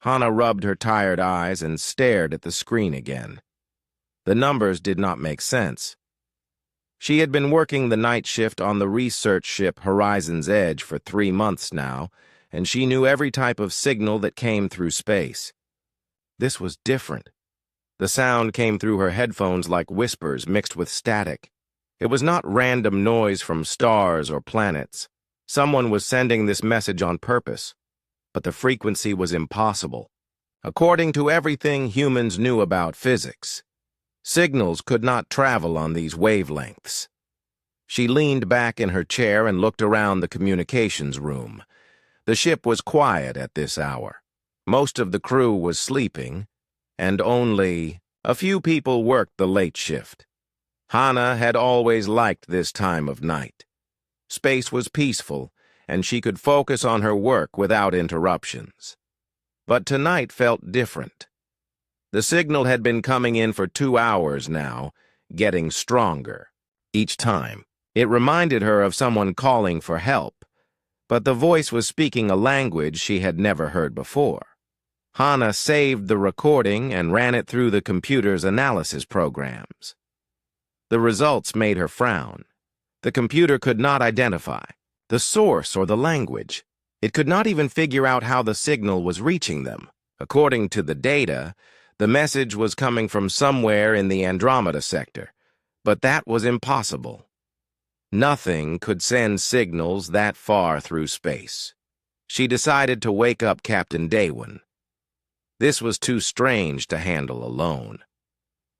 Hana rubbed her tired eyes and stared at the screen again. The numbers did not make sense. She had been working the night shift on the research ship Horizon's Edge for 3 months now, and she knew every type of signal that came through space. This was different. The sound came through her headphones like whispers mixed with static. It was not random noise from stars or planets. Someone was sending this message on purpose, but the frequency was impossible. According to everything humans knew about physics, signals could not travel on these wavelengths. She leaned back in her chair and looked around the communications room. The ship was quiet at this hour. Most of the crew was sleeping, and only a few people worked the late shift. Hana had always liked this time of night. Space was peaceful, and she could focus on her work without interruptions. But tonight felt different. The signal had been coming in for 2 hours now, getting stronger. Each time, it reminded her of someone calling for help, but the voice was speaking a language she had never heard before. Hana saved the recording and ran it through the computer's analysis programs. The results made her frown. The computer could not identify the source or the language. It could not even figure out how the signal was reaching them. According to the data, the message was coming from somewhere in the Andromeda sector, but that was impossible. Nothing could send signals that far through space. She decided to wake up Captain Daewon. This was too strange to handle alone.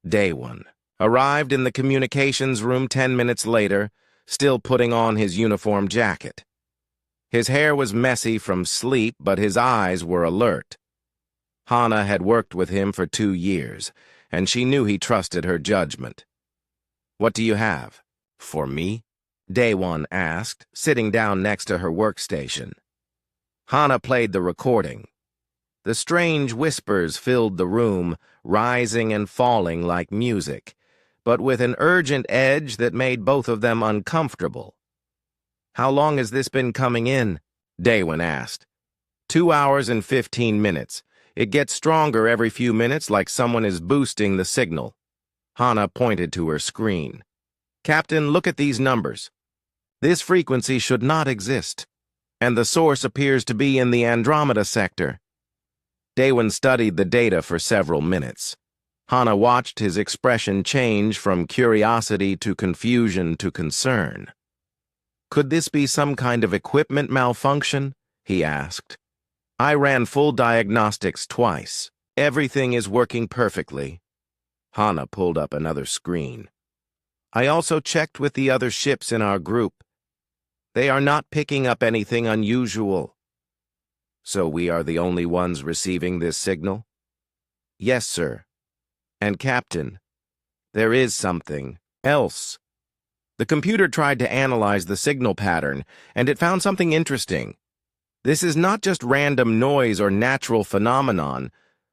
Daewon arrived in the communications room 10 minutes later, still putting on his uniform jacket. His hair was messy from sleep, but his eyes were alert. Hana had worked with him for 2 years, and she knew he trusted her judgment. "What do you have?" "For me?" Daewon asked, sitting down next to her workstation. Hana played the recording. The strange whispers filled the room, rising and falling like music, but with an urgent edge that made both of them uncomfortable. "How long has this been coming in?" Daewon asked. 2 hours and 15 minutes. It gets stronger every few minutes like someone is boosting the signal. Hana pointed to her screen. "Captain, look at these numbers. This frequency should not exist, and the source appears to be in the Andromeda sector." Daewon studied the data for several minutes. Hana watched his expression change from curiosity to confusion to concern. "Could this be some kind of equipment malfunction?" he asked. "I ran full diagnostics twice. Everything is working perfectly." Hana pulled up another screen. "I also checked with the other ships in our group. They are not picking up anything unusual." "So we are the only ones receiving this signal?" "Yes, sir. And Captain, there is something else." The computer tried to analyze the signal pattern, and it found something interesting. This is not just random noise or natural phenomenon.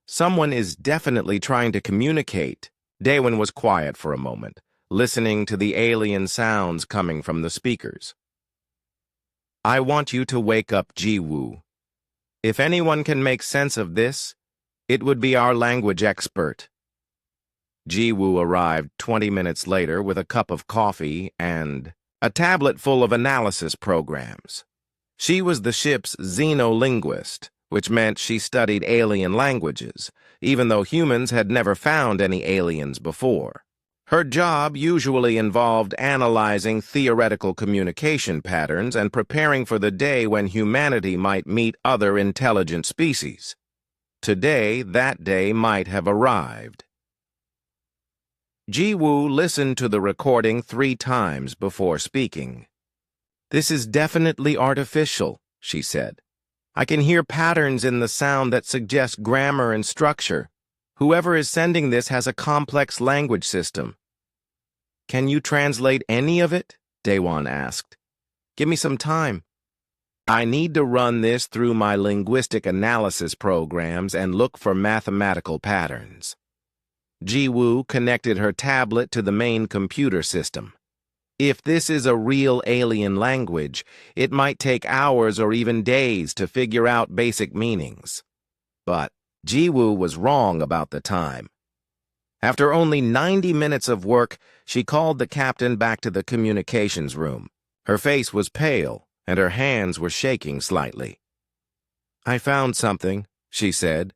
Someone is definitely trying to communicate. Daewon was quiet for a moment, listening to the alien sounds coming from the speakers. "I want you to wake up Jiwoo. If anyone can make sense of this, it would be our language expert." Jiwoo arrived 20 minutes later with a cup of coffee and a tablet full of analysis programs. She was the ship's xenolinguist, which meant she studied alien languages, even though humans had never found any aliens before. Her job usually involved analyzing theoretical communication patterns and preparing for the day when humanity might meet other intelligent species. Today, that day might have arrived. Jiwoo listened to the recording 3 times before speaking. "This is definitely artificial," she said. "I can hear patterns in the sound that suggest grammar and structure. Whoever is sending this has a complex language system." "Can you translate any of it?" Daewon asked. "Give me some time. I need to run this through my linguistic analysis programs and look for mathematical patterns." Jiwoo connected her tablet to the main computer system. If this is a real alien language, it might take hours or even days to figure out basic meanings. But Jiwoo was wrong about the time. After only 90 minutes of work, she called the captain back to the communications room. Her face was pale, and her hands were shaking slightly. "I found something," she said.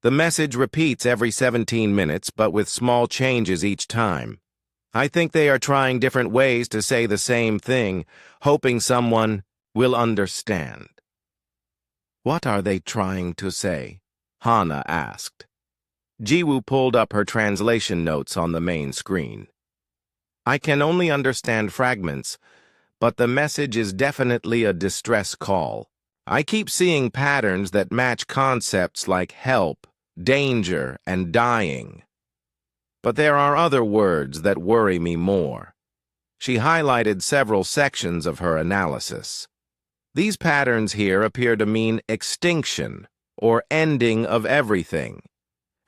"The message repeats every 17 minutes, but with small changes each time. I think they are trying different ways to say the same thing, hoping someone will understand." "What are they trying to say?" Hana asked. Jiwoo pulled up her translation notes on the main screen. "I can only understand fragments, but the message is definitely a distress call. I keep seeing patterns that match concepts like help, danger, and dying. But there are other words that worry me more." She highlighted several sections of her analysis. "These patterns here appear to mean extinction or ending of everything,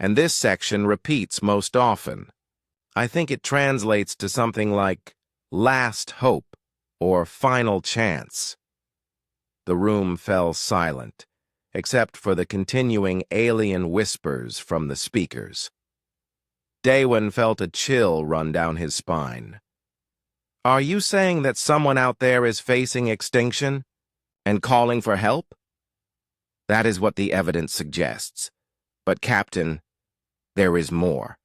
and this section repeats most often. I think it translates to something like last hope or final chance." The room fell silent, except for the continuing alien whispers from the speakers. Daewon felt a chill run down his spine. "Are you saying that someone out there is facing extinction and calling for help?" "That is what the evidence suggests. But, Captain, there is more.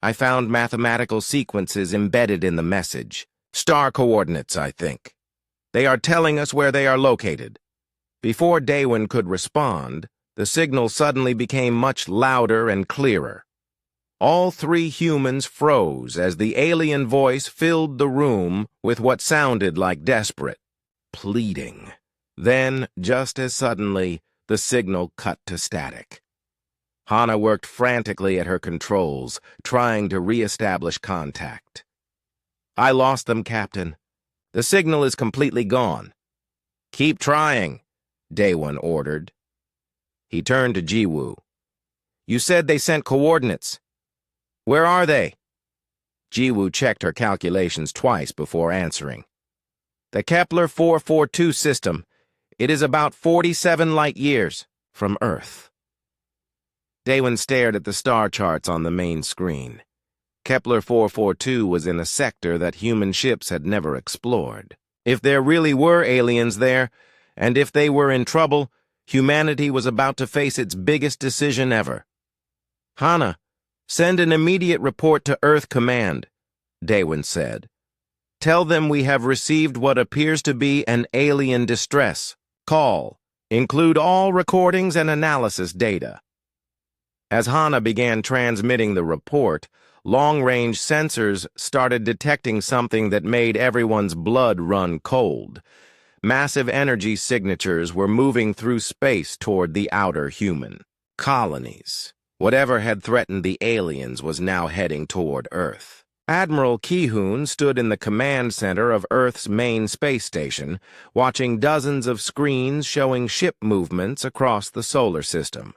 I found mathematical sequences embedded in the message. Star coordinates, I think. They are telling us where they are located." Before Daewon could respond, the signal suddenly became much louder and clearer. All three humans froze as the alien voice filled the room with what sounded like desperate pleading. Then, just as suddenly, the signal cut to static. Hana worked frantically at her controls, trying to re-establish contact. "I lost them, Captain. The signal is completely gone." "Keep trying," Daewon ordered. He turned to Jiwoo. "You said they sent coordinates. Where are they?" Jiwoo checked her calculations twice before answering. "The Kepler 442 system. It is about 47 light years from Earth." Daewon stared at the star charts on the main screen. Kepler 442 was in a sector that human ships had never explored. If there really were aliens there, and if they were in trouble, humanity was about to face its biggest decision ever. "Hana, send an immediate report to Earth Command," Daewon said. "Tell them we have received what appears to be an alien distress call. Include all recordings and analysis data." As Hana began transmitting the report, long-range sensors started detecting something that made everyone's blood run cold. Massive energy signatures were moving through space toward the outer human colonies. Whatever had threatened the aliens was now heading toward Earth. Admiral Ki-hoon stood in the command center of Earth's main space station, watching dozens of screens showing ship movements across the solar system.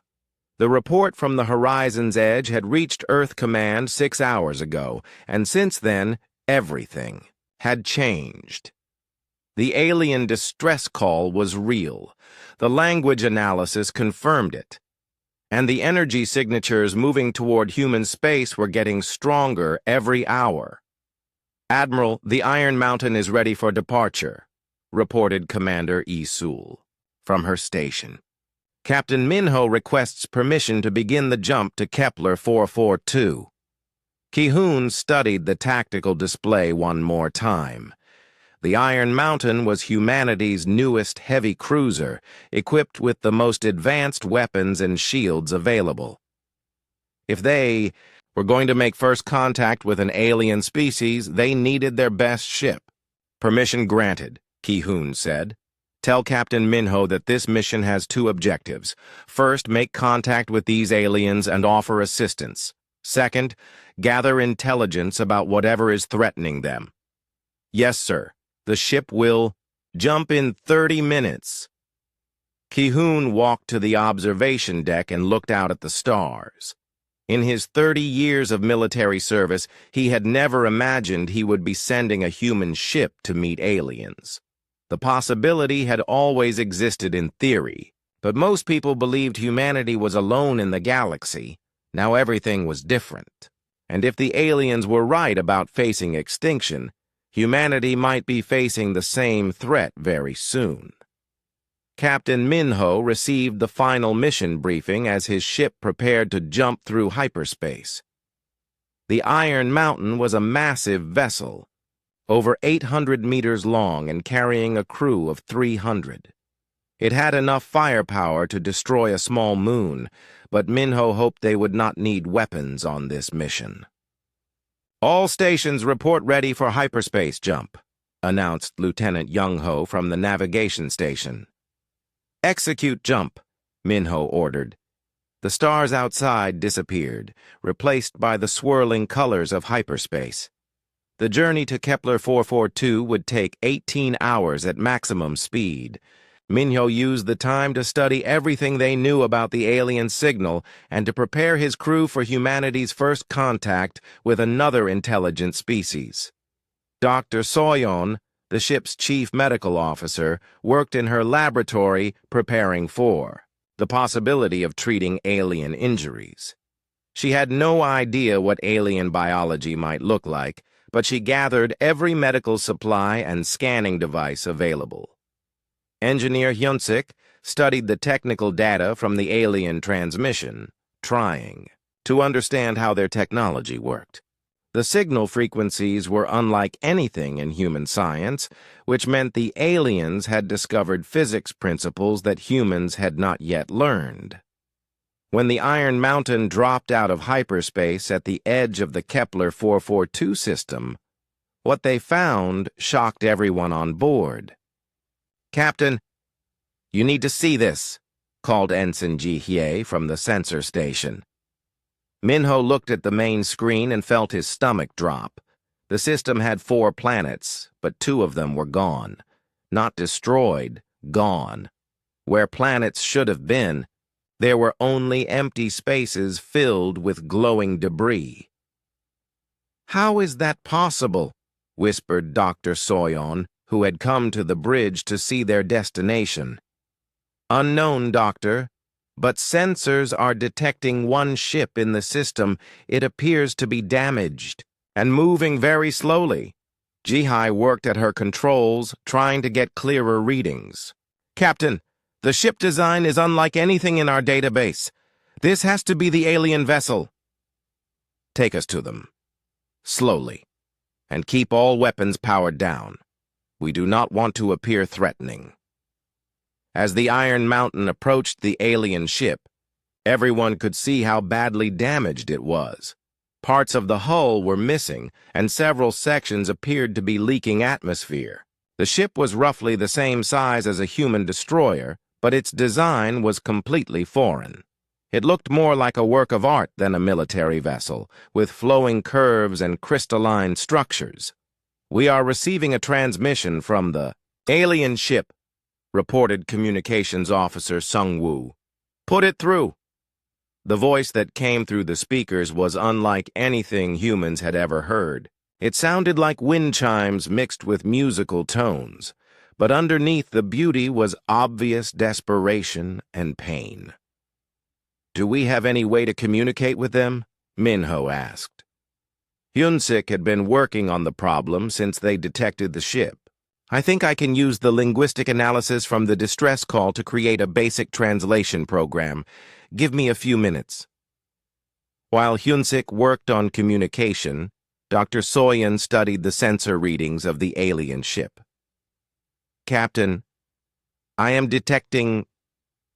The report from the horizon's edge had reached Earth Command 6 hours ago, and since then, everything had changed. The alien distress call was real. The language analysis confirmed it. And the energy signatures moving toward human space were getting stronger every hour. "Admiral, the Iron Mountain is ready for departure," reported Commander Yi-Sul from her station. "Captain Minho requests permission to begin the jump to Kepler 442. Ki-hoon studied the tactical display one more time. The Iron Mountain was humanity's newest heavy cruiser, equipped with the most advanced weapons and shields available. If they were going to make first contact with an alien species, they needed their best ship. "Permission granted," Ki-hoon said. "Tell Captain Minho that this mission has 2 objectives. First, make contact with these aliens and offer assistance. Second, gather intelligence about whatever is threatening them." "Yes, sir. The ship will jump in 30 minutes. Ki-hoon walked to the observation deck and looked out at the stars. In his 30 years of military service, he had never imagined he would be sending a human ship to meet aliens. The possibility had always existed in theory, But most people believed humanity was alone in the galaxy. Now everything was different. And if the aliens were right about facing extinction, humanity might be facing the same threat very soon. Captain Minho received the final mission briefing as his ship prepared to jump through hyperspace. The Iron Mountain was a massive vessel, over 800 meters long and carrying a crew of 300. It had enough firepower to destroy a small moon, but Minho hoped they would not need weapons on this mission. "All stations report ready for hyperspace jump," announced Lieutenant Young-ho from the navigation station. "Execute jump," Minho ordered. The stars outside disappeared, replaced by the swirling colors of hyperspace. The journey to Kepler 442 would take 18 hours at maximum speed. Minho used the time to study everything they knew about the alien signal and to prepare his crew for humanity's first contact with another intelligent species. Dr. Soyeon, the ship's chief medical officer, worked in her laboratory preparing for the possibility of treating alien injuries. She had no idea what alien biology might look like, but she gathered every medical supply and scanning device available. Engineer Hyunsik studied the technical data from the alien transmission, trying to understand how their technology worked. The signal frequencies were unlike anything in human science, which meant the aliens had discovered physics principles that humans had not yet learned. When the Iron Mountain dropped out of hyperspace at the edge of the Kepler 442 system, what they found shocked everyone on board. "Captain, you need to see this," called Ensign Ji-hye from the sensor station. Minho looked at the main screen and felt his stomach drop. The system had 4 planets, but 2 of them were gone. Not destroyed, gone. Where planets should have been, there were only empty spaces filled with glowing debris. "How is that possible?" whispered Dr. Soyeon, who had come to the bridge to see their destination. "Unknown, Doctor, but sensors are detecting one ship in the system. It appears to be damaged and moving very slowly." Ji-hye worked at her controls, trying to get clearer readings. "Captain, the ship design is unlike anything in our database. This has to be the alien vessel." "Take us to them. Slowly. And keep all weapons powered down. We do not want to appear threatening." As the Iron Mountain approached the alien ship, everyone could see how badly damaged it was. Parts of the hull were missing, and several sections appeared to be leaking atmosphere. The ship was roughly the same size as a human destroyer, but its design was completely foreign. It looked more like a work of art than a military vessel, with flowing curves and crystalline structures. "We are receiving a transmission from the alien ship," reported Communications Officer Sung-woo. "Put it through." The voice that came through the speakers was unlike anything humans had ever heard. It sounded like wind chimes mixed with musical tones, but underneath the beauty was obvious desperation and pain. "Do we have any way to communicate with them?" Minho asked. Hyunsik had been working on the problem since they detected the ship. "I think I can use the linguistic analysis from the distress call to create a basic translation program. Give me a few minutes." While Hyunsik worked on communication, Dr. Soyeon studied the sensor readings of the alien ship. "Captain, I am detecting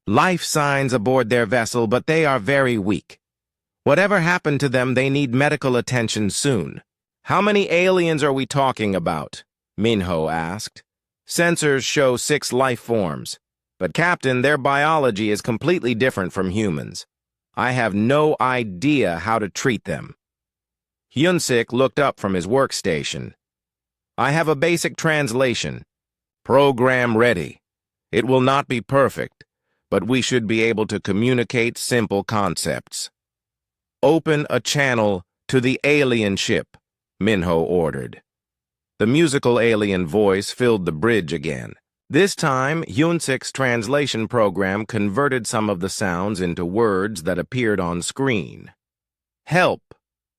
life signs aboard their vessel, but they are very weak. Whatever happened to them, they need medical attention soon." "How many aliens are we talking about?" Minho asked. "Sensors show 6 life forms, but Captain, their biology is completely different from humans. I have no idea how to treat them." Hyunsik looked up from his workstation. "I have a basic translation. Program ready. It will not be perfect, but we should be able to communicate simple concepts." "Open a channel to the alien ship," Minho ordered. The musical alien voice filled the bridge again. This time, Yunsik's translation program converted some of the sounds into words that appeared on screen. Help,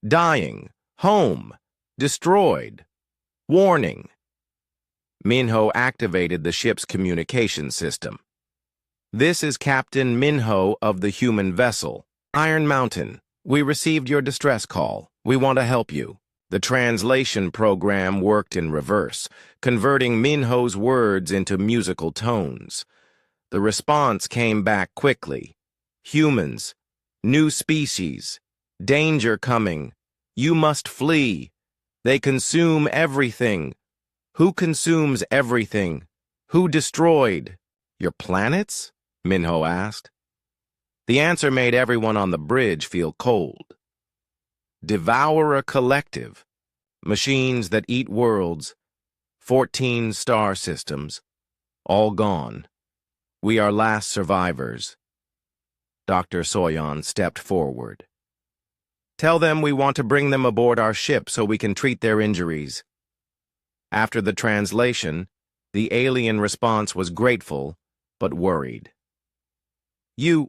dying, home, destroyed, warning. Minho activated the ship's communication system. This is Captain Minho of the human vessel. Iron Mountain, we received your distress call. We want to help you. The translation program worked in reverse, converting Minho's words into musical tones. The response came back quickly. Humans, new species, danger coming. You must flee. They consume everything. Who consumes everything? Who destroyed? Your planets? Minho asked. The answer made everyone on the bridge feel cold. Devourer Collective, machines that eat worlds, 14 star systems, all gone. We are last survivors. Dr. Soyan stepped forward. Tell them we want to bring them aboard our ship so we can treat their injuries. After the translation, the alien response was grateful, but worried. You,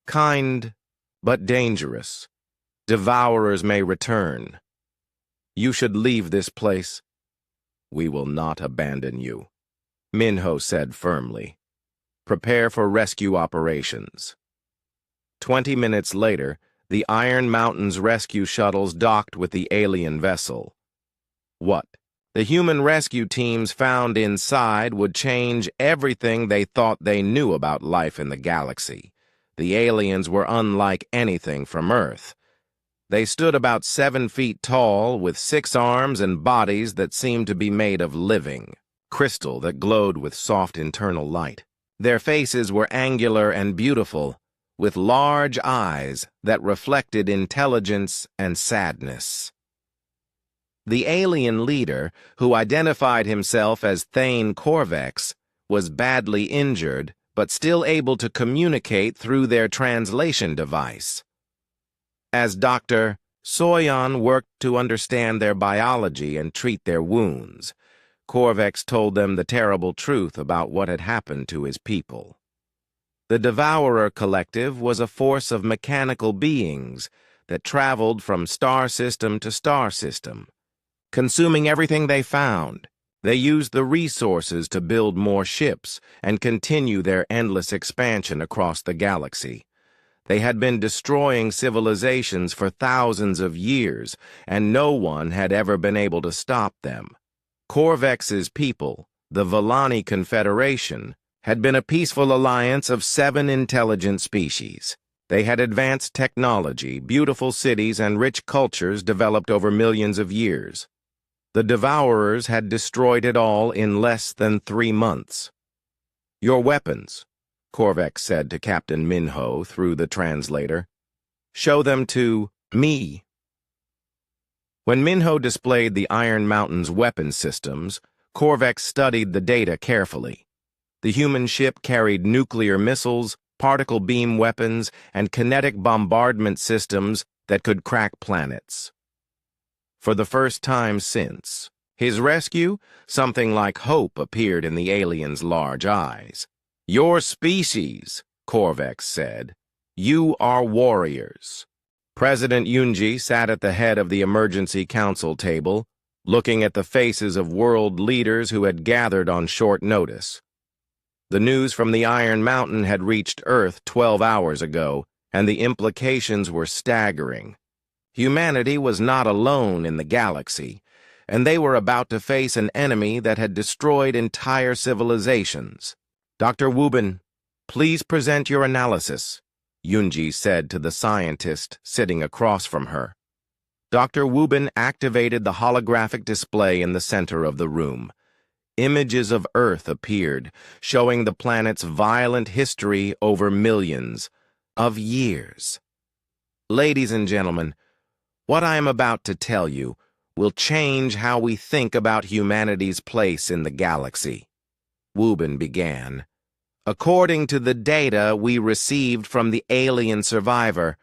kind, but dangerous. Devourers may return. You should leave this place. We will not abandon you, Minho said firmly. Prepare for rescue operations. 20 minutes later, the Iron Mountain's rescue shuttles docked with the alien vessel. What the human rescue teams found inside would change everything they thought they knew about life in the galaxy. The aliens were unlike anything from Earth. They stood about 7 feet tall, with 6 arms and bodies that seemed to be made of living crystal that glowed with soft internal light. Their faces were angular and beautiful, with large eyes that reflected intelligence and sadness. The alien leader, who identified himself as Thane Corvex, was badly injured, but still able to communicate through their translation device. As Dr. Soyan worked to understand their biology and treat their wounds, Corvex told them the terrible truth about what had happened to his people. The Devourer Collective was a force of mechanical beings that traveled from star system to star system. Consuming everything they found, they used the resources to build more ships and continue their endless expansion across the galaxy. They had been destroying civilizations for thousands of years, and no one had ever been able to stop them. Corvex's people, the Villani Confederation, had been a peaceful alliance of 7 intelligent species. They had advanced technology, beautiful cities, and rich cultures developed over millions of years. The Devourers had destroyed it all in less than 3 months. Your weapons, Corvex said to Captain Minho through the translator. Show them to me. When Minho displayed the Iron Mountain's weapon systems, Corvex studied the data carefully. The human ship carried nuclear missiles, particle beam weapons, and kinetic bombardment systems that could crack planets. For the first time since his rescue, something like hope appeared in the alien's large eyes. Your species, Corvex said. You are warriors. President Yunji sat at the head of the emergency council table, looking at the faces of world leaders who had gathered on short notice. The news from the Iron Mountain had reached Earth 12 hours ago, and the implications were staggering. Humanity was not alone in the galaxy, and they were about to face an enemy that had destroyed entire civilizations. Dr. Wubin, please present your analysis, Yunji said to the scientist sitting across from her. Dr. Wubin activated the holographic display in the center of the room. Images of Earth appeared, showing the planet's violent history over millions of years. Ladies and gentlemen, what I am about to tell you will change how we think about humanity's place in the galaxy. Wubin began. According to the data we received from the alien survivor,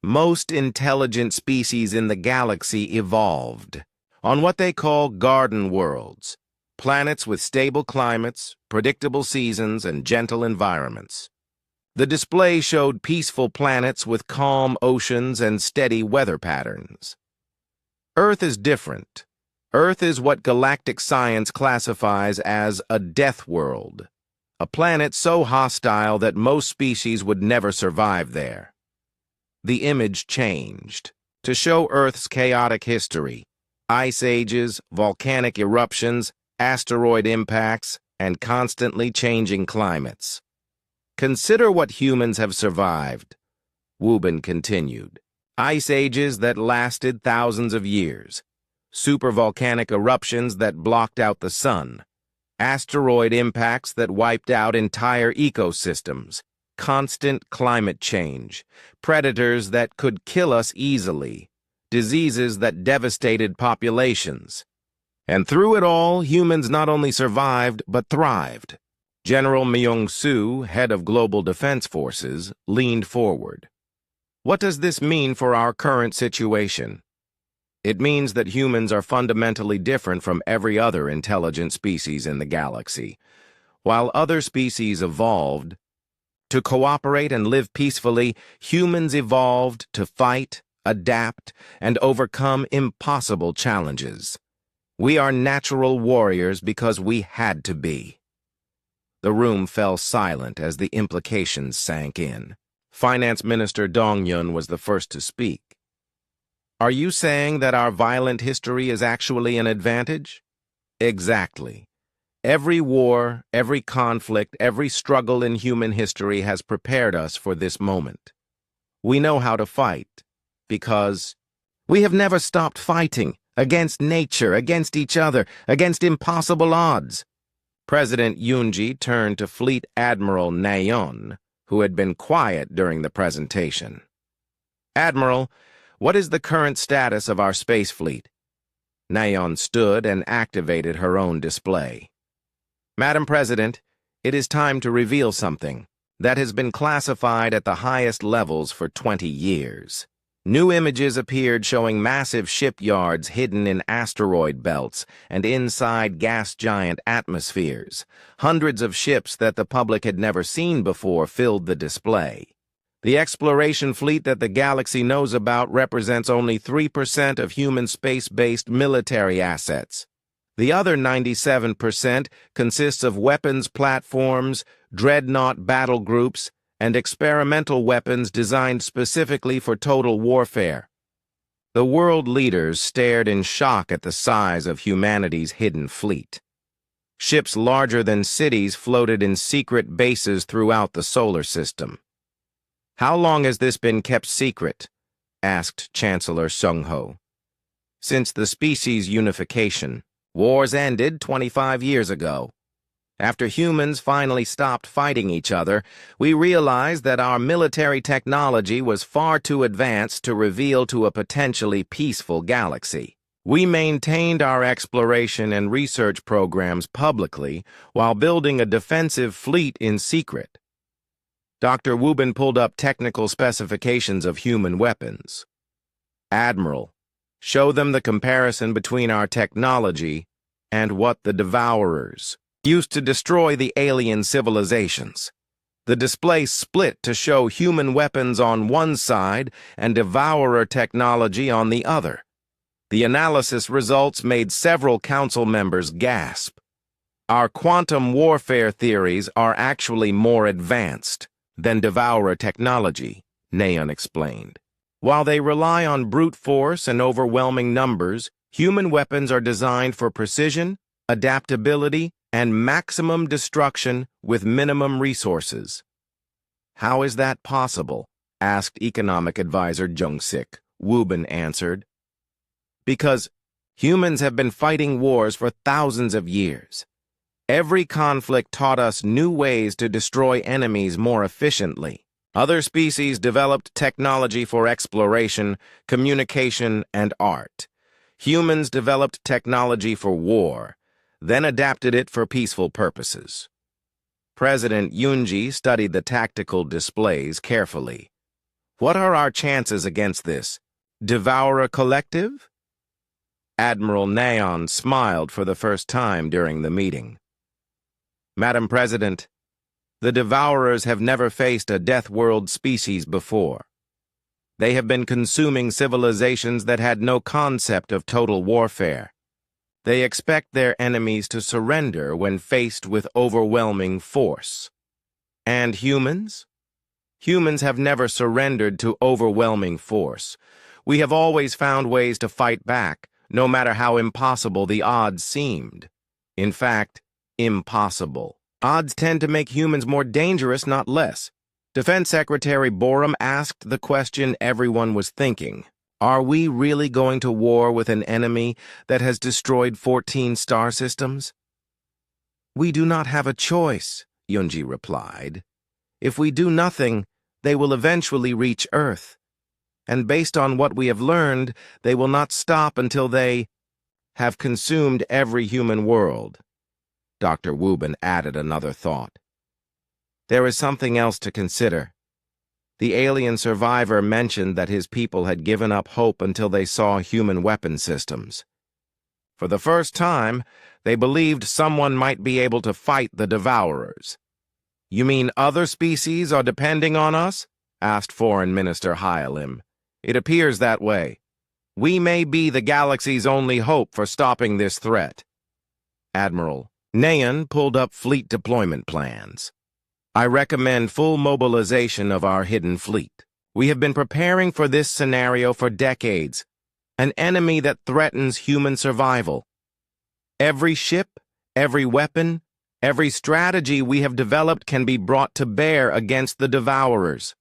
most intelligent species in the galaxy evolved on what they call garden worlds. planets with stable climates, predictable seasons, and gentle environments. The display showed peaceful planets with calm oceans and steady weather patterns. Earth is different. Earth is what galactic science classifies as a death world, a planet so hostile that most species would never survive there. The image changed to show Earth's chaotic history: ice ages, volcanic eruptions, asteroid impacts, and constantly changing climates. Consider what humans have survived, Wubin continued. Ice ages that lasted thousands of years, supervolcanic eruptions that blocked out the sun, asteroid impacts that wiped out entire ecosystems, constant climate change, predators that could kill us easily, diseases that devastated populations. And through it all, humans not only survived, but thrived. General Myung-soo, head of Global Defense Forces, leaned forward. What does this mean for our current situation? It means that humans are fundamentally different from every other intelligent species in the galaxy. While other species evolved to cooperate and live peacefully, humans evolved to fight, adapt, and overcome impossible challenges. We are natural warriors because we had to be. The room fell silent as the implications sank in. Finance Minister Dong-yun was the first to speak. Are you saying that our violent history is actually an advantage? Exactly. Every war, every conflict, every struggle in human history has prepared us for this moment. We know how to fight because we have never stopped fighting against nature, against each other, against impossible odds. President Yoonji turned to Fleet Admiral Nayeon, who had been quiet during the presentation. Admiral, what is the current status of our space fleet? Nayeon stood and activated her own display. Madam President, it is time to reveal something that has been classified at the highest levels for 20 years. New images appeared showing massive shipyards hidden in asteroid belts and inside gas giant atmospheres. Hundreds of ships that the public had never seen before filled the display. The exploration fleet that the galaxy knows about represents only 3% of human space-based military assets. The other 97% consists of weapons platforms, dreadnought battle groups, and experimental weapons designed specifically for total warfare. The world leaders stared in shock at the size of humanity's hidden fleet. Ships larger than cities floated in secret bases throughout the solar system. How long has this been kept secret? Asked Chancellor Sung-ho. Since the species unification, wars ended 25 years ago. After humans finally stopped fighting each other, we realized that our military technology was far too advanced to reveal to a potentially peaceful galaxy. We maintained our exploration and research programs publicly while building a defensive fleet in secret. Dr. Wubin pulled up technical specifications of human weapons. Admiral, show them the comparison between our technology and what the Devourers used to destroy the alien civilizations. The display split to show human weapons on one side and Devourer technology on the other. The analysis results made several council members gasp. Our quantum warfare theories are actually more advanced than Devourer technology, Nayeon explained. While they rely on brute force and overwhelming numbers, human weapons are designed for precision, adaptability, and maximum destruction with minimum resources. How is that possible? Asked economic advisor Jung-sik. Wubin answered. Because humans have been fighting wars for thousands of years. Every conflict taught us new ways to destroy enemies more efficiently. Other species developed technology for exploration, communication, and art. Humans developed technology for war, then adapted it for peaceful purposes. President Yoonji studied the tactical displays carefully. What are our chances against this Devourer collective? Admiral Neon smiled for the first time during the meeting. Madam President, the Devourers have never faced a Deathworld species before. They have been consuming civilizations that had no concept of total warfare. They expect their enemies to surrender when faced with overwhelming force. And humans? Humans have never surrendered to overwhelming force. We have always found ways to fight back, no matter how impossible the odds seemed. In fact, impossible. Odds tend to make humans more dangerous, not less. Defense Secretary Borum asked the question everyone was thinking. Are we really going to war with an enemy that has destroyed 14 star systems? We do not have a choice, Yunji replied. If we do nothing, they will eventually reach Earth. And based on what we have learned, they will not stop until they have consumed every human world. Dr. Wubin added another thought. There is something else to consider. The alien survivor mentioned that his people had given up hope until they saw human weapon systems. For the first time, they believed someone might be able to fight the Devourers. You mean other species are depending on us? Asked Foreign Minister Hyalim. It appears that way. We may be the galaxy's only hope for stopping this threat. Admiral Neon pulled up fleet deployment plans. I recommend full mobilization of our hidden fleet. We have been preparing for this scenario for decades, an enemy that threatens human survival. Every ship, every weapon, every strategy we have developed can be brought to bear against the Devourers.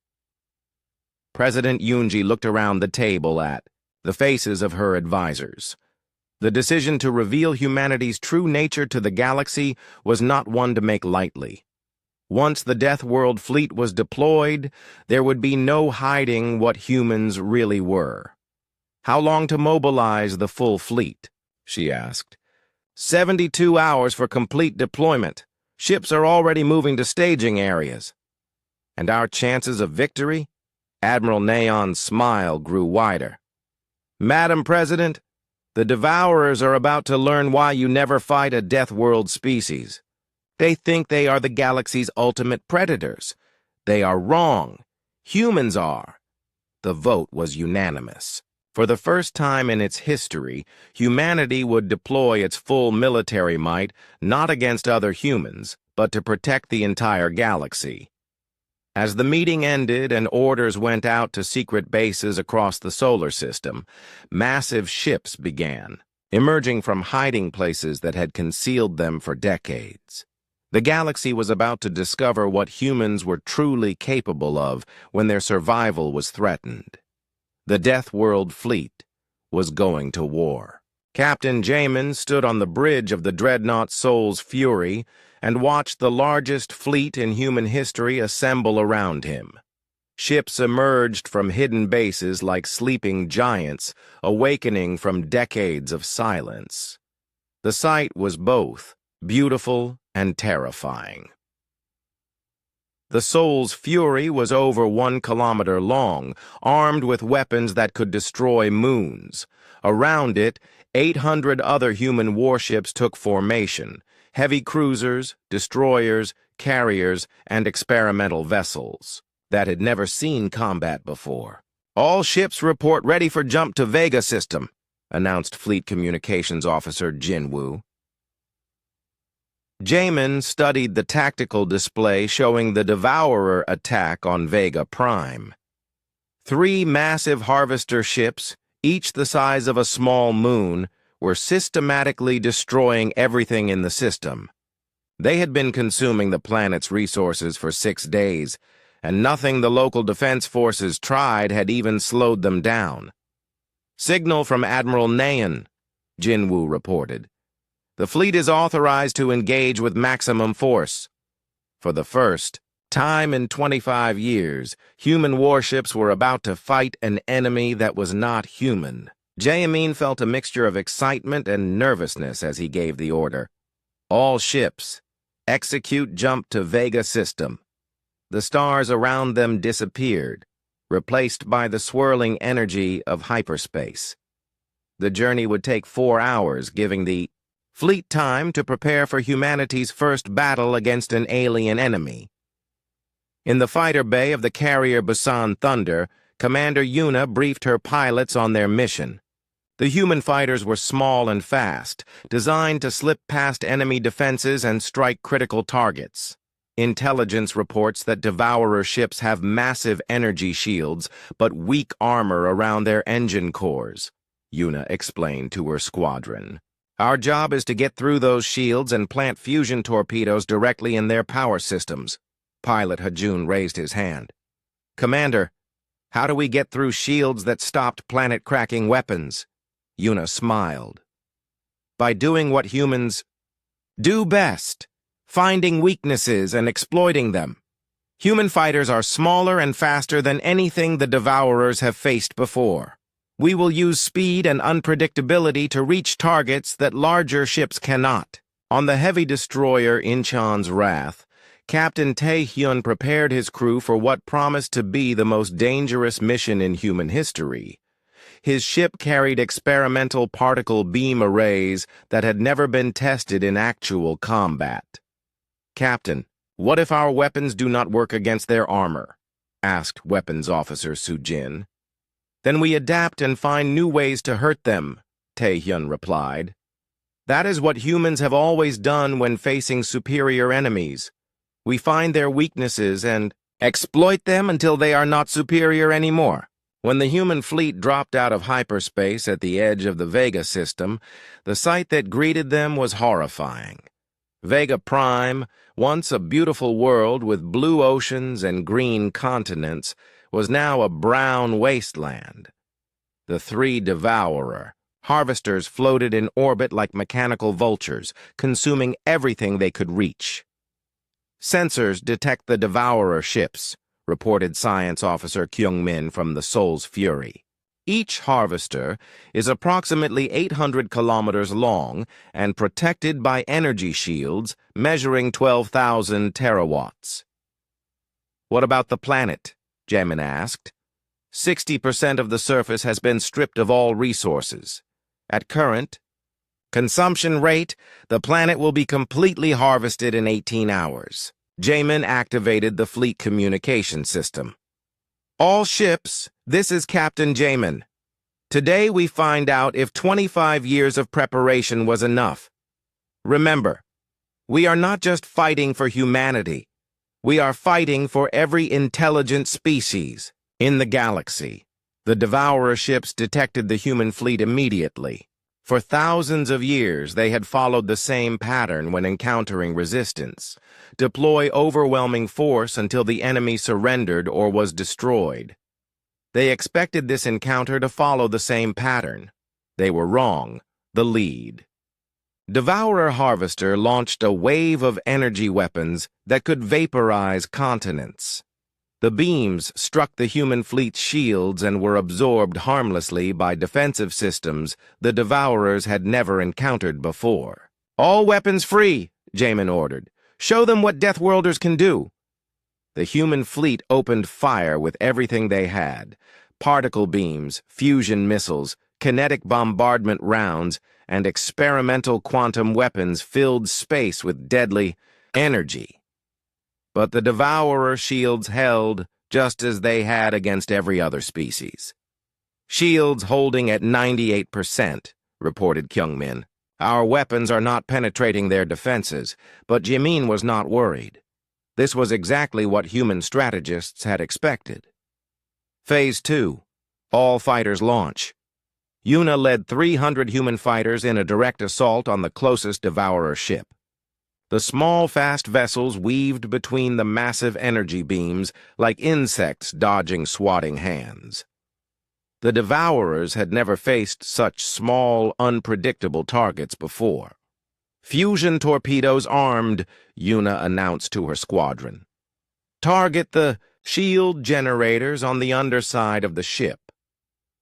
President Yunji looked around the table at the faces of her advisors. The decision to reveal humanity's true nature to the galaxy was not one to make lightly. Once the Deathworld fleet was deployed, there would be no hiding what humans really were. How long to mobilize the full fleet? She asked. 72 hours for complete deployment. Ships are already moving to staging areas. And our chances of victory? Admiral Neon's smile grew wider. Madam President, the Devourers are about to learn why you never fight a Deathworld species. They think they are the galaxy's ultimate predators. They are wrong. Humans are. The vote was unanimous. For the first time in its history, humanity would deploy its full military might not against other humans, but to protect the entire galaxy. As the meeting ended and orders went out to secret bases across the solar system, massive ships began, emerging from hiding places that had concealed them for decades. The galaxy was about to discover what humans were truly capable of when their survival was threatened. The Deathworld fleet was going to war. Captain Jamin stood on the bridge of the dreadnought Soul's Fury and watched the largest fleet in human history assemble around him. Ships emerged from hidden bases like sleeping giants, awakening from decades of silence. The sight was both beautiful and terrifying. The Soul's Fury was over 1 kilometer long, armed with weapons that could destroy moons. Around it, 800 other human warships took formation, heavy cruisers, destroyers, carriers, and experimental vessels that had never seen combat before. All ships report ready for jump to Vega system, announced Fleet Communications Officer Jinwoo. Jamin studied the tactical display showing the Devourer attack on Vega Prime. 3 massive harvester ships, each the size of a small moon, were systematically destroying everything in the system. They had been consuming the planet's resources for 6 days, and nothing the local defense forces tried had even slowed them down. Signal from Admiral Neon, Jinwoo reported. The fleet is authorized to engage with maximum force. For the first time in 25 years, human warships were about to fight an enemy that was not human. Jamin felt a mixture of excitement and nervousness as he gave the order. All ships, execute jump to Vega system. The stars around them disappeared, replaced by the swirling energy of hyperspace. The journey would take 4 hours, giving the fleet time to prepare for humanity's first battle against an alien enemy. In the fighter bay of the carrier Busan Thunder, Commander Yuna briefed her pilots on their mission. The human fighters were small and fast, designed to slip past enemy defenses and strike critical targets. Intelligence reports that Devourer ships have massive energy shields, but weak armor around their engine cores, Yuna explained to her squadron. Our job is to get through those shields and plant fusion torpedoes directly in their power systems. Pilot Hajun raised his hand. Commander, how do we get through shields that stopped planet-cracking weapons? Yuna smiled. By doing what humans do best, finding weaknesses and exploiting them. Human fighters are smaller and faster than anything the Devourers have faced before. We will use speed and unpredictability to reach targets that larger ships cannot. On the heavy destroyer Incheon's Wrath, Captain Tae-hyun prepared his crew for what promised to be the most dangerous mission in human history. His ship carried experimental particle beam arrays that had never been tested in actual combat. Captain, what if our weapons do not work against their armor? Asked Weapons Officer Soo-jin. Then we adapt and find new ways to hurt them, Tae-hyun replied. That is what humans have always done when facing superior enemies. We find their weaknesses and exploit them until they are not superior anymore. When the human fleet dropped out of hyperspace at the edge of the Vega system, the sight that greeted them was horrifying. Vega Prime, once a beautiful world with blue oceans and green continents, was now a brown wasteland. The 3 Devourer harvesters floated in orbit like mechanical vultures, consuming everything they could reach. Sensors detect the Devourer ships, reported Science Officer Kyung-min from the Soul's Fury. Each harvester is approximately 800 kilometers long and protected by energy shields measuring 12,000 terawatts. What about the planet? Jamin asked. 60% of the surface has been stripped of all resources. At current consumption rate, the planet will be completely harvested in 18 hours. Jamin activated the fleet communication system. All ships, this is Captain Jamin. Today we find out if 25 years of preparation was enough. Remember, we are not just fighting for humanity. We are fighting for every intelligent species in the galaxy. The Devourer ships detected the human fleet immediately. For thousands of years, they had followed the same pattern when encountering resistance. Deploy overwhelming force until the enemy surrendered or was destroyed. They expected this encounter to follow the same pattern. They were wrong. The lead. Devourer Harvester launched a wave of energy weapons that could vaporize continents. The beams struck the human fleet's shields and were absorbed harmlessly by defensive systems the Devourers had never encountered before. All weapons free, Jamin ordered. Show them what Deathworlders can do. The human fleet opened fire with everything they had. Particle beams, fusion missiles, kinetic bombardment rounds, and experimental quantum weapons filled space with deadly energy. But the Devourer shields held just as they had against every other species. Shields holding at 98%, reported Kyung-min. Our weapons are not penetrating their defenses, but Jimin was not worried. This was exactly what human strategists had expected. Phase 2. All fighters launch. Yuna led 300 human fighters in a direct assault on the closest Devourer ship. The small, fast vessels weaved between the massive energy beams like insects dodging swatting hands. The Devourers had never faced such small, unpredictable targets before. Fusion torpedoes armed, Yuna announced to her squadron. Target the shield generators on the underside of the ship.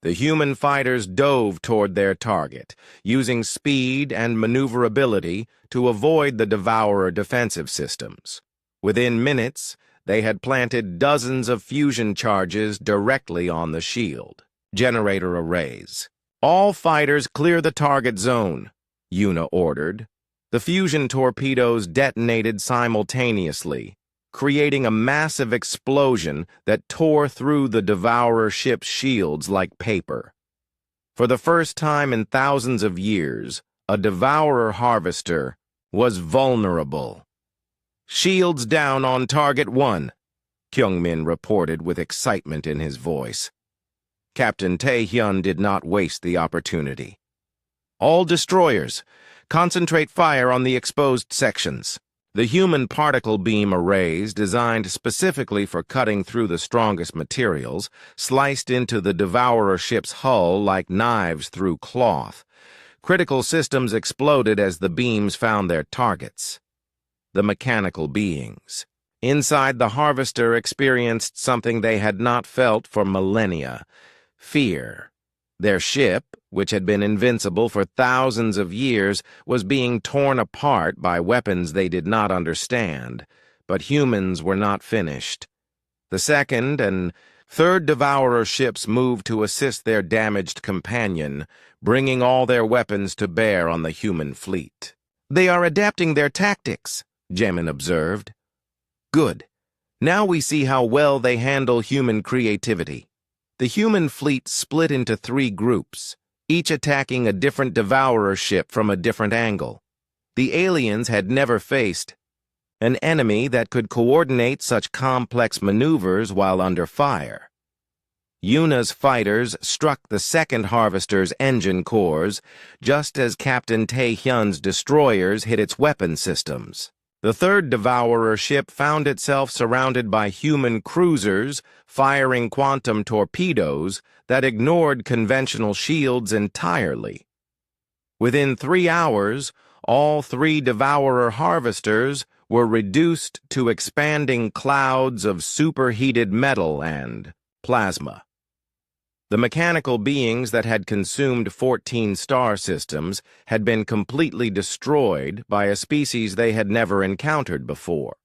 The human fighters dove toward their target, using speed and maneuverability to avoid the Devourer defensive systems. Within minutes, they had planted dozens of fusion charges directly on the shield. Generator arrays. All fighters clear the target zone, Yuna ordered. The fusion torpedoes detonated simultaneously, creating a massive explosion that tore through the Devourer ship's shields like paper. For the first time in thousands of years, a Devourer harvester was vulnerable. "Shields down on target 1, Kyungmin reported with excitement in his voice. Captain Tae-hyun did not waste the opportunity. "All destroyers, concentrate fire on the exposed sections." The human particle beam arrays, designed specifically for cutting through the strongest materials, sliced into the Devourer ship's hull like knives through cloth. Critical systems exploded as the beams found their targets. The mechanical beings inside the harvester experienced something they had not felt for millennia: fear. Their ship, which had been invincible for thousands of years, was being torn apart by weapons they did not understand. But humans were not finished. The second and third Devourer ships moved to assist their damaged companion, bringing all their weapons to bear on the human fleet. "They are adapting their tactics," Jamin observed. "Good. Now we see how well they handle human creativity." The human fleet split into 3 groups, each attacking a different Devourer ship from a different angle. The aliens had never faced an enemy that could coordinate such complex maneuvers while under fire. Yuna's fighters struck the second harvester's engine cores, just as Captain Tae-hyun's destroyers hit its weapon systems. The third Devourer ship found itself surrounded by human cruisers firing quantum torpedoes that ignored conventional shields entirely. Within 3 hours, all 3 Devourer harvesters were reduced to expanding clouds of superheated metal and plasma. The mechanical beings that had consumed 14 star systems had been completely destroyed by a species they had never encountered before.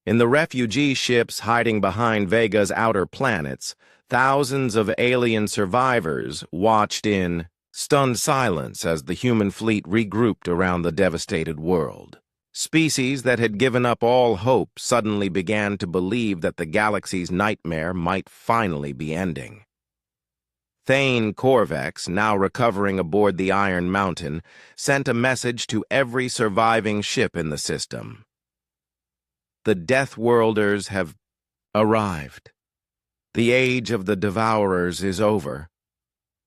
In the refugee ships hiding behind Vega's outer planets, thousands of alien survivors watched in stunned silence as the human fleet regrouped around the devastated world. Species that had given up all hope suddenly began to believe that the galaxy's nightmare might finally be ending. Thane Corvex, now recovering aboard the Iron Mountain, sent a message to every surviving ship in the system. "The Deathworlders have arrived. The age of the Devourers is over."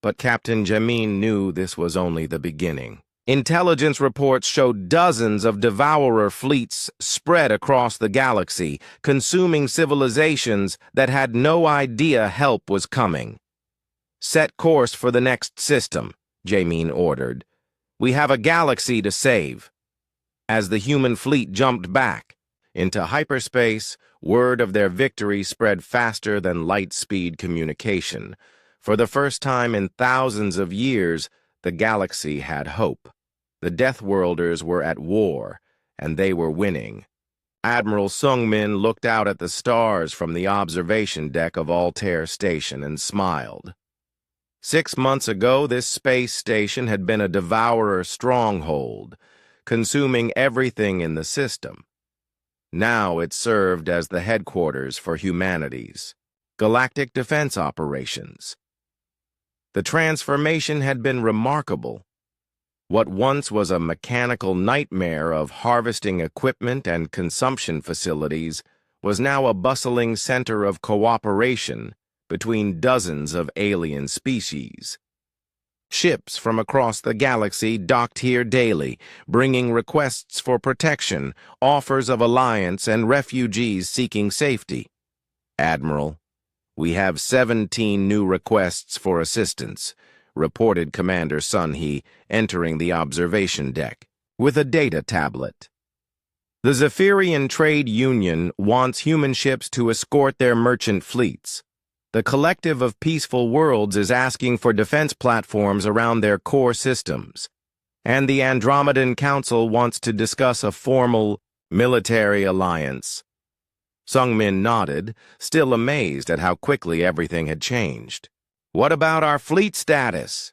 But Captain Jamin knew this was only the beginning. Intelligence reports showed dozens of Devourer fleets spread across the galaxy, consuming civilizations that had no idea help was coming. "Set course for the next system," Jamin ordered. "We have a galaxy to save." As the human fleet jumped back into hyperspace, word of their victory spread faster than light-speed communication. For the first time in thousands of years, the galaxy had hope. The Deathworlders were at war, and they were winning. Admiral Sungmin looked out at the stars from the observation deck of Altair Station and smiled. 6 months ago, this space station had been a Devourer stronghold, consuming everything in the system. Now it served as the headquarters for humanity's galactic defense operations. The transformation had been remarkable. What once was a mechanical nightmare of harvesting equipment and consumption facilities was now a bustling center of cooperation between dozens of alien species. Ships from across the galaxy docked here daily, bringing requests for protection, offers of alliance, and refugees seeking safety. "Admiral, we have 17 new requests for assistance," reported Commander Sun-hee, entering the observation deck with a data tablet. "The Zephyrian Trade Union wants human ships to escort their merchant fleets. The Collective of Peaceful Worlds is asking for defense platforms around their core systems. And the Andromedan Council wants to discuss a formal military alliance." Sungmin nodded, still amazed at how quickly everything had changed. "What about our fleet status?"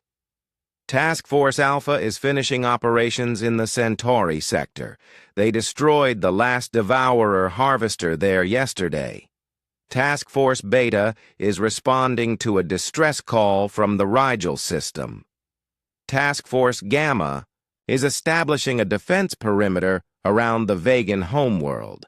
Task Force Alpha is finishing operations in the Centauri sector. They destroyed the last Devourer harvester there yesterday. Task Force Beta is responding to a distress call from the Rigel system. Task Force Gamma is establishing a defense perimeter around the Vegan homeworld.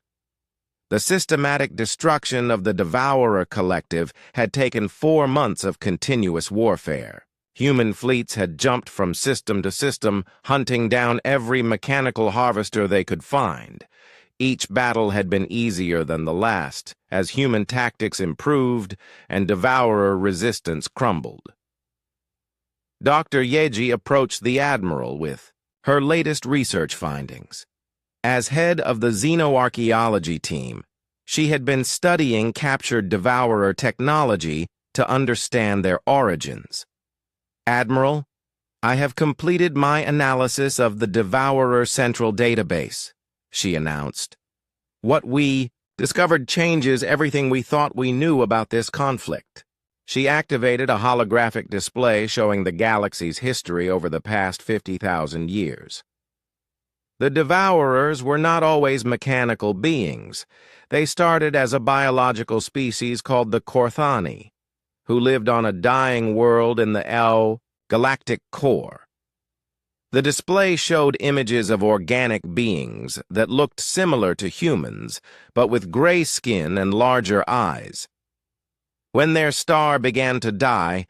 The systematic destruction of the Devourer Collective had taken 4 months of continuous warfare. Human fleets had jumped from system to system, hunting down every mechanical harvester they could find. Each battle had been easier than the last, as human tactics improved and Devourer resistance crumbled. Dr. Yeji approached the Admiral with her latest research findings. As head of the xenoarchaeology team, she had been studying captured Devourer technology to understand their origins. Admiral, I have completed my analysis of the Devourer Central Database, she announced. What we discovered changes everything we thought we knew about this conflict. She activated a holographic display showing the galaxy's history over the past 50,000 years. The Devourers were not always mechanical beings. They started as a biological species called the Korthani, who lived on a dying world in the galactic core. The display showed images of organic beings that looked similar to humans, but with gray skin and larger eyes. When their star began to die,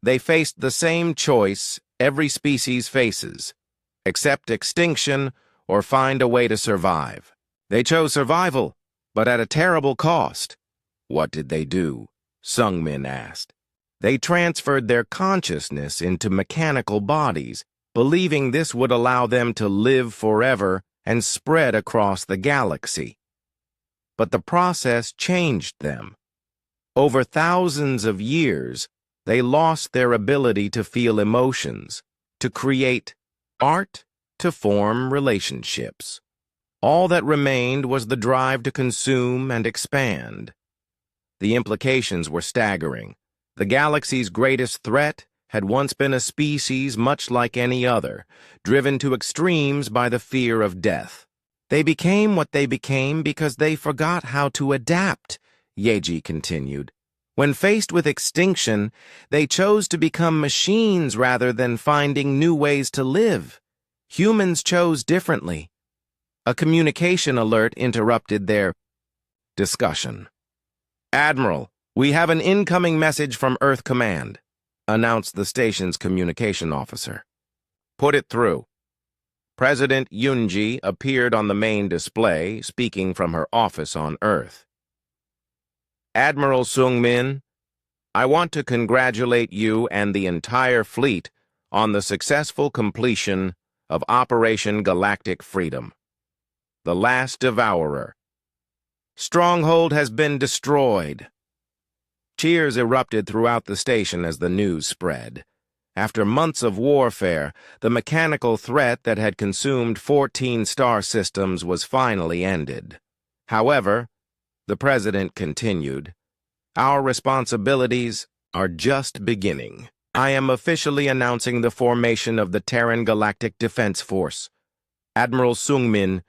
they faced the same choice every species faces: accept extinction or find a way to survive. They chose survival, but at a terrible cost. What did they do? Sungmin asked. They transferred their consciousness into mechanical bodies, believing this would allow them to live forever and spread across the galaxy. But the process changed them. Over thousands of years, they lost their ability to feel emotions, to create art, to form relationships. All that remained was the drive to consume and expand. The implications were staggering. The galaxy's greatest threat had once been a species much like any other, driven to extremes by the fear of death. They became what they became because they forgot how to adapt, Yeji continued. When faced with extinction, they chose to become machines rather than finding new ways to live. Humans chose differently. A communication alert interrupted their discussion. Admiral, we have an incoming message from Earth Command, announced the station's communication officer. Put it through. President Yunji appeared on the main display, speaking from her office on Earth. Admiral Sungmin, I want to congratulate you and the entire fleet on the successful completion of Operation Galactic Freedom. The last Devourer. Stronghold has been destroyed. Cheers erupted throughout the station as the news spread. After months of warfare, the mechanical threat that had consumed 14 star systems was finally ended. However, the president continued, our responsibilities are just beginning. I am officially announcing the formation of the Terran Galactic Defense Force. Admiral Sungmin,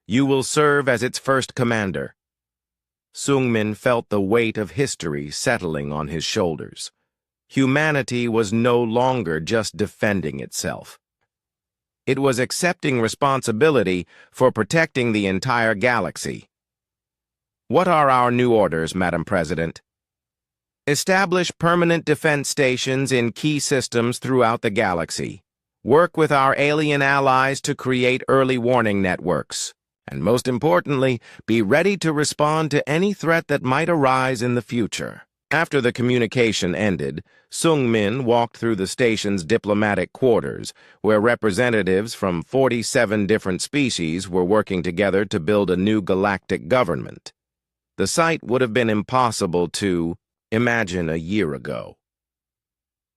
you will serve as its first commander. Sungmin felt the weight of history settling on his shoulders. Humanity was no longer just defending itself. It was accepting responsibility for protecting the entire galaxy. What are our new orders, Madam President? Establish permanent defense stations in key systems throughout the galaxy. Work with our alien allies to create early warning networks. And most importantly, be ready to respond to any threat that might arise in the future. After the communication ended, Sungmin walked through the station's diplomatic quarters, where representatives from 47 different species were working together to build a new galactic government. The sight would have been impossible to imagine a year ago.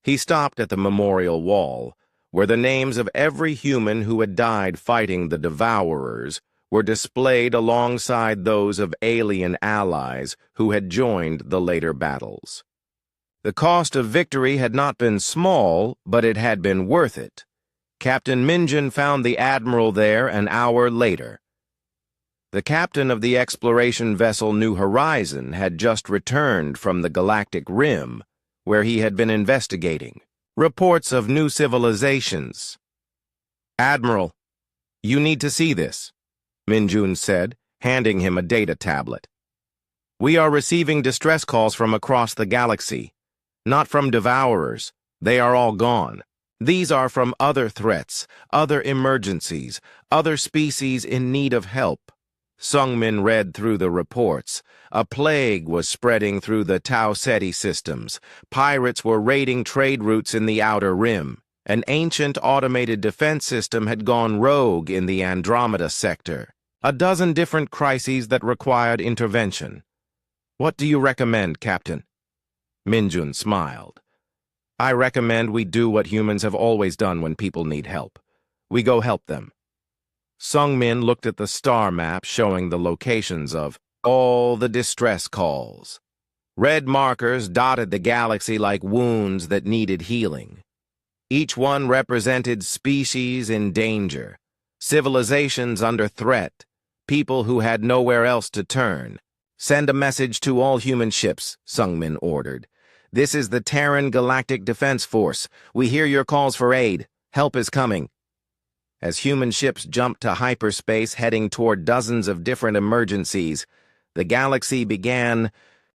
He stopped at the memorial wall, where the names of every human who had died fighting the Devourers were displayed alongside those of alien allies who had joined the later battles. The cost of victory had not been small, but it had been worth it. Captain Minjin found the Admiral there an hour later. The captain of the exploration vessel New Horizon had just returned from the galactic rim, where he had been investigating reports of new civilizations. "Admiral, you need to see this," Minjun said, handing him a data tablet. "We are receiving distress calls from across the galaxy. Not from Devourers. They are all gone. These are from other threats, other emergencies, other species in need of help." Sungmin read through the reports. A plague was spreading through the Tau Ceti systems. Pirates were raiding trade routes in the Outer Rim. An ancient automated defense system had gone rogue in the Andromeda sector. A dozen different crises that required intervention. "What do you recommend, Captain?" Minjun smiled. "I recommend we do what humans have always done when people need help. We go help them." Sungmin looked at the star map showing the locations of all the distress calls. Red markers dotted the galaxy like wounds that needed healing. Each one represented species in danger, civilizations under threat, people who had nowhere else to turn. "Send a message to all human ships," Sungmin ordered. "This is the Terran Galactic Defense Force. We hear your calls for aid. Help is coming." As human ships jumped to hyperspace heading toward dozens of different emergencies, the galaxy began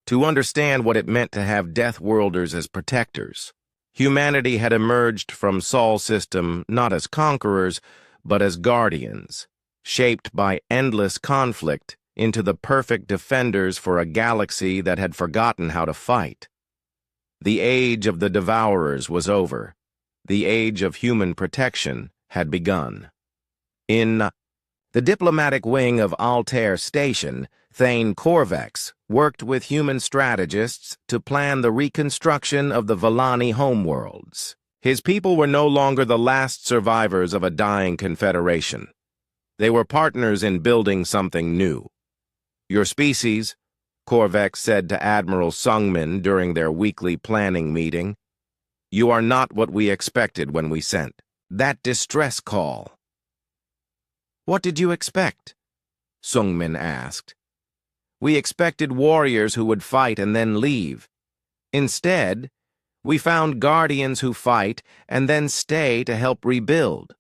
to understand what it meant to have Deathworlders as protectors. Humanity had emerged from Sol system not as conquerors, but as guardians, shaped by endless conflict into the perfect defenders for a galaxy that had forgotten how to fight. The age of the Devourers was over. The age of human protection had begun. In the diplomatic wing of Altair Station, Thane Corvex worked with human strategists to plan the reconstruction of the Villani homeworlds. His people were no longer the last survivors of a dying confederation. They were partners in building something new. "Your species," Corvex said to Admiral Sungmin during their weekly planning meeting, "you are not what we expected when we sent that distress call." "What did you expect?" Sungmin asked. "We expected warriors who would fight and then leave. Instead, we found guardians who fight and then stay to help rebuild."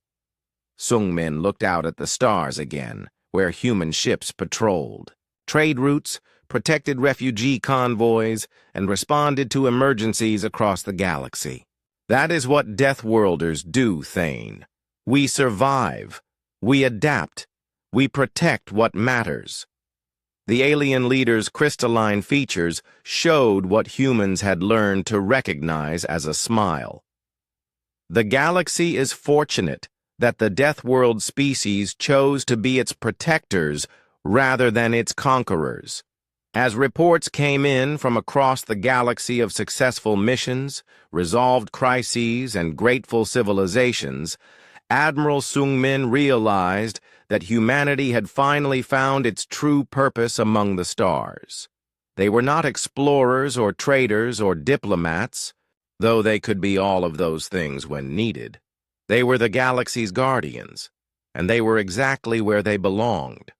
Sungmin looked out at the stars again, where human ships patrolled. Trade routes, protected refugee convoys, and responded to emergencies across the galaxy. "That is what Deathworlders do, Thane. We survive. We adapt. We protect what matters." The alien leader's crystalline features showed what humans had learned to recognize as a smile. "The galaxy is fortunate that the Deathworld species chose to be its protectors rather than its conquerors." As reports came in from across the galaxy of successful missions, resolved crises, and grateful civilizations, Admiral Sungmin realized that humanity had finally found its true purpose among the stars. They were not explorers or traders or diplomats, though they could be all of those things when needed. They were the galaxy's guardians, and they were exactly where they belonged.